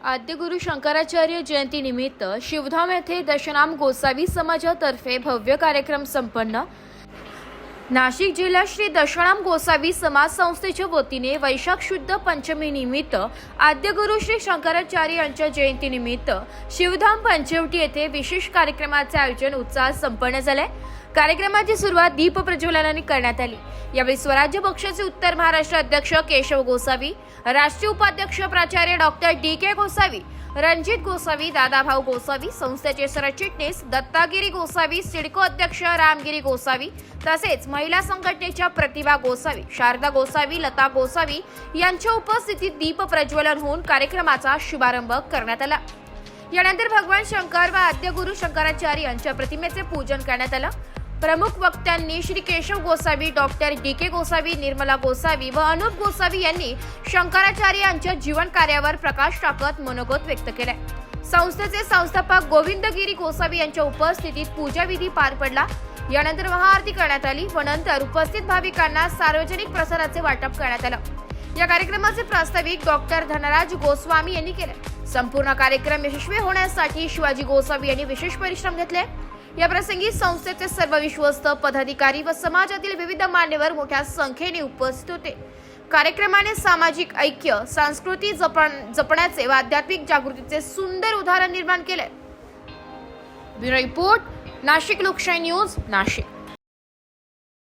आद्यगुरु शंकराचार्य जयंती निमित्त शिवधाम येथे दशनाम गोसावी समाजातर्फे भव्य कार्यक्रम संपन्न। नाशिक जिल्हा श्री दशनाम गोसावी समाज संस्थेच्या वतीने वैशाख शुद्ध पंचमी निमित्त आद्यगुरु श्री शंकराचार्य यांच्या जयंती निमित्त शिवधाम पंचवटी येथे विशेष कार्यक्रमाचे आयोजन उत्साहात संपन्न झाले। कार्यक्रमाची सुरुवात दीप प्रज्वलनाने करण्यात आली। यावेळी स्वराज्य पक्षाचे उत्तर महाराष्ट्र अध्यक्ष केशव गोसावी, राष्ट्रीय उपाध्यक्ष प्राचार्य डॉक्टर डी.के. गोसावी, रणजित गोसावी, दादाभाऊ गोसावी, संस्थेचे सरचिटणीस दत्तागिरी गोसावी, सिडको अध्यक्ष रामगिरी गोसावी तसेच महिला संघटनेच्या प्रतिभा गोसावी, शारदा गोसावी, लता गोसावी यांच्या उपस्थितीत दीप प्रज्वलन होऊन कार्यक्रमाचा शुभारंभ करण्यात आला। यानंतर भगवान शंकर व आद्यगुरु शंकराचार्य यांच्या प्रतिमेचे पूजन करण्यात आले। प्रमुख वक्त्यांनी श्री केशव गोसावी, डॉक्टर डी.के. गोसावी, निर्मला गोसावी व अनुप गोसावी यांनी शंकराचार्य यांच्या जीवन कार्यावर प्रकाश टाकत मनोगत व्यक्त केले। संस्थेचे संस्थापक गोविंदगिरी गोसावी यांच्या उपस्थितीत पूजाविधी पार पडला। यानंतर महाआरती करण्यात आली व नंतर उपस्थित भाविकांना सार्वजनिक प्रसादाचे वाटप करण्यात आले। या कार्यक्रमाचे प्रास्ताविक डॉक्टर धनराज गोस्वामी यांनी केले। संपूर्ण कार्यक्रम यशस्वी होण्यासाठी शिवाजी गोसावी यांनी विशेष परिश्रम घेतले। या प्रसंगी संस्थेचे सर्व विश्वस्त पदाधिकारी व समाजातील विविध मान्यवर मोठ्या संख्येने उपस्थित होते। कार्यक्रमाने सामाजिक ऐक्य, संस्कृती जपण्याचे व आध्यात्मिक जागृतीचे सुंदर उदाहरण निर्माण केले। ब्युरो रिपोर्ट, नाशिक लोकशाही न्यूज, नाशिक।